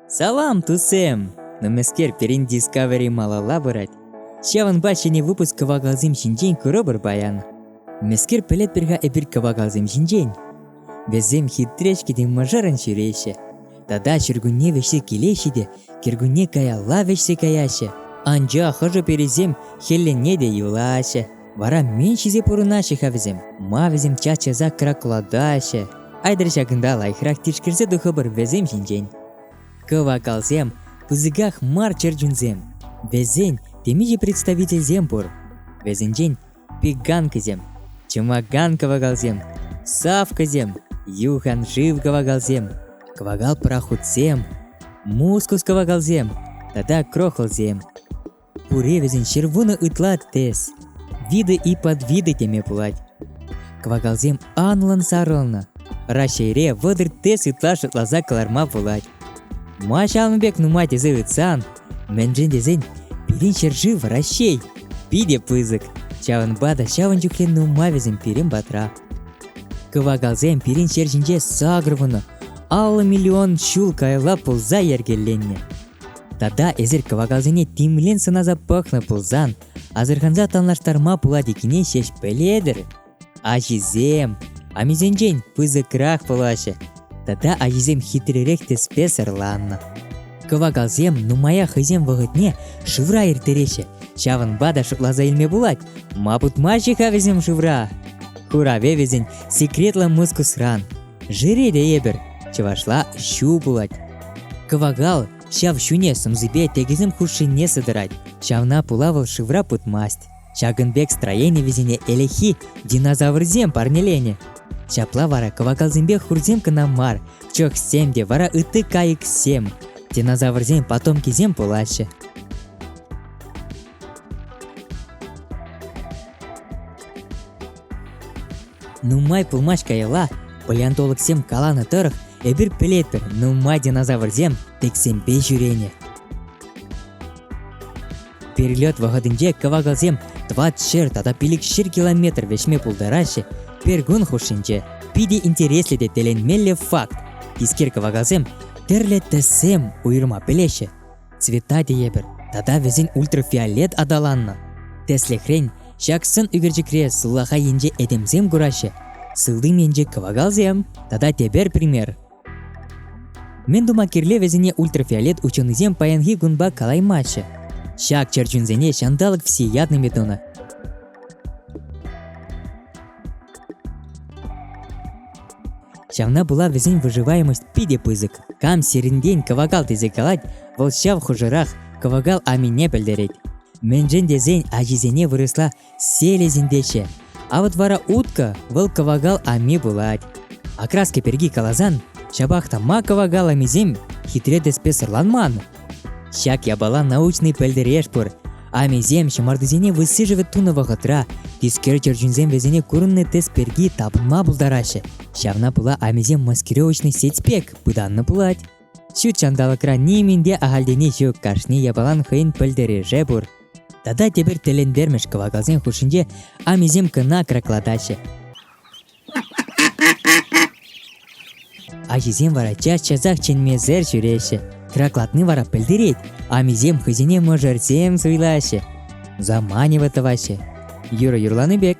Салам, тусем! Намескер перин Discovery малала бұрад. Шаван башыне выпуск кавагалзым шинжен көрі баян. Мескер пелет бірға әбір кавагалзым шинжен. Везем хитречкеден мажаран шүрейші. Тада шүргүнне вешсе келешіде, кергүнне каялла вешсе каяшы. Анжа хыжы перезем хелленне де юлашы. Вара мен шизе пұрынашы хавізем. Мавізем чачаза кракладашы. Айдар шагында лайхрак тишкірсе дұхы бір везем шинжен. Кавагалзем, пызыгах марчер джунзем. Везен темиже представитель земпур. Везенжен пиганкызем, чумаган кавагалзем, савказем, юхан жив кавагалзем, кавагал прахутзем, мускус кавагалзем, тада крохалзем. Пуре везен червуна ытлат тес, виды и подвиды теме пулать. Кавагалзем анлан сарылна, рашейре выдыр тес ытлаш ытлаза каларма пулать. Машалмбек нумай тезе ыцан, менжен дезен пирин шержив ращей, пиде пызык. Чаван бада шаван жүклен нума везем пирин батра. Кавагалзем пирин шержинже сагрывыны, аллы миллион шул кайла пулза ергелленне. Тада эзер кавагалзене тимлен сыназа пахна пулзан, азырханза танлаштарма пула декине шеш пеледір. Ажизем, амизенжен пызыкрах пулашы. Тада ажизем хитререк теспес ырланна. Кавагалзем нумая хызем вағытне шывра ертереші. Чаван бада шыплаза илме булать, мапут мачи хавезем шывра. Хураве везен секретла мускус ран. Жиреде ебір, чавашла шу булать. Кавагал шав шуне сумзыбе тегізем хушине сыдырать. Шавна пулавыл шывра путмасть. Шагынбек строение везене элехи динозаврзем парнелене. Шапла вара кавагалзембе хурзем канамар, чох семде вара ыты кайык сем. Динозаврзем потомки зем пулаще. Нумай пулмаш каяла, палеонтолог сем каланы тұрық, эбір пелетпір, нумай динозаврзем тексембе жүрене. Перелет вағадынже кавагалзем 20 тада пилік шыр километр вешме пулдарашы, пергун хушинже, пиде интереследе теленмелле факт. Искер кавагалзем терле тесем уйырма пелеші. Цвета деебір, тада везен ультрафиолет адаланна. Тесле хрень, шаксын үгіржікре сылаға енже эдемзем күрашы. Сылды менже кавагалзем, тада тебер пример. Мен дума керле везене ультрафиолет ученызем паянги гунба калаймашы. Шак чарчунзене шандалык всеядный метона. Шавна была везен выживаемость пиде пызык. Кам серинден кавагал тезе калать, волшав хужырах кавагал амине пельдереть. Менжен дезен ажизене выросла селезендеше. А вот вара утка выл кавагал ами булать. Акраски перги калазан, шабахта ма кавагал амизем хитре деспес ырланман. Шак ябала научный пельдереш пур. Амизем шамардызене высыжывет туна вағытра, тискер чарчунзем везене курынны тес перги табынма булдарашы. Шавна пула амизем маскировочный сетьпек пыданны пулать. Шу чандалыкра ниминде ахалдене шук каршни ябалан хыйын пельдереже бур. Тада тебір телендермеш кавагалзен хушинже амизем кына кракладашы. Ажизем вара час-чазах ченмезер жүреші. Кракладны вара пельдереть, амизем хызене мажарзем суйлашы. Заманиватывашы. Юра Юрланыбек.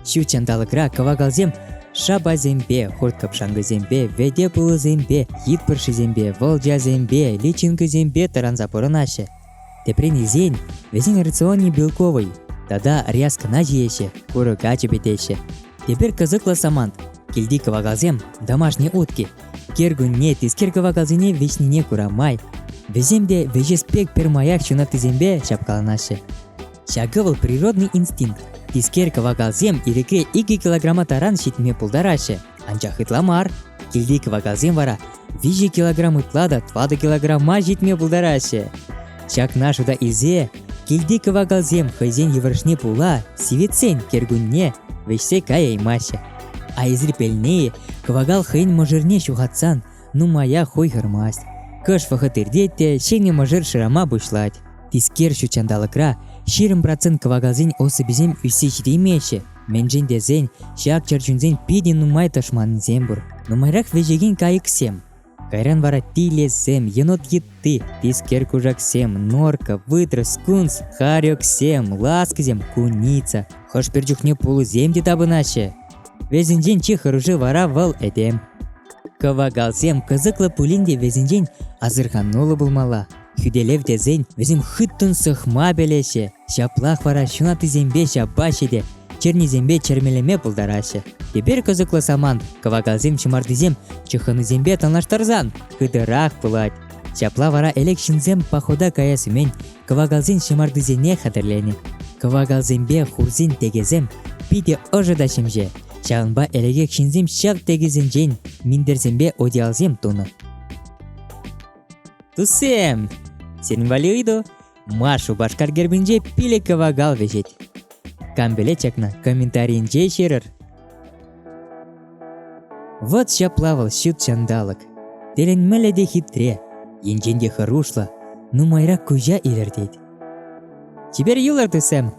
Шу чандалыкра кавагалзем шабазембе, хурткапшангызембе, веде пулызембе, хитпыршызембе, волжазембе, личинкызембе таранзапоранашы. Тепрен изен, везен рационный белковый, тада рязкына жиеші, курыга чебетеші. Тепер кызыкла самант, келди кавагалзем домашний утки. Кергунне тискер кавагалзене вечнине курамай. Веземде вежеспек пермаяк чунатызембе шапкаланашы. Шагывыл природный инстинкт. Тискер кавагалзем илекре 2 килограмма таран шитме пулдарашы. Анчах ытламар. Келди кавагалзем вара 5 килограмм ытлада 2 килограмма житме пулдарашы. Шак нашуда изе, келди кавагалзем хызен еврышне пула, сивецен кергунне вешсе каяймашы. А изри пельнее кавагал хыйн мажырне шухатсан, нумая хой хырмасть. Кыш вахытырдетте шене мажыр шырама бушлать. Тискер шу чандалыкра 20% кавагалзен осы бізем үссе жидеймеші. Менжен дезен шак чарчунзен пиде нумай ташманын зембур. Нумайрақ вежеген кайык сем. Кайран вара тилесем, енот етты, тискер кужаксем, норка, вытры, скунс, харёксем, ласкзем, куница. Хош перчухне пулузем де табынаще. Везінжен чихыр уже вара вал эдем. Кавагалсем кызыклы пулинде везінжен азырханулы булмала. Хүделев дезен везім хыттын сыхма белеше. Шаплах вара шунаты зембе шабашеде. Чернизембе чермелеме пулдарашы. Теперь кызыклы саман, кавагалзем чымардызем, чихыны зембе танаштарзан, хыдырах пылать. Шапла вара элекшинзем похода каясымен, кавагалзен чымардызене хадырлене. Кавагалзембе хурзин тегезем, пиде ожыда шимже. Шағынба элегек шинзем шақ тегезенжен, миндерзембе одеалзем туны. Тусем! Сен валюйду, машу башкар гербинже пиле кавагал вежет. Камбеле чакна комментарийинче шерір. Вот шаплавал шут чандалык. Телен мэледе хитре, енженде хорошла, ну майра кужа илердейд. Теперь юлар тусем.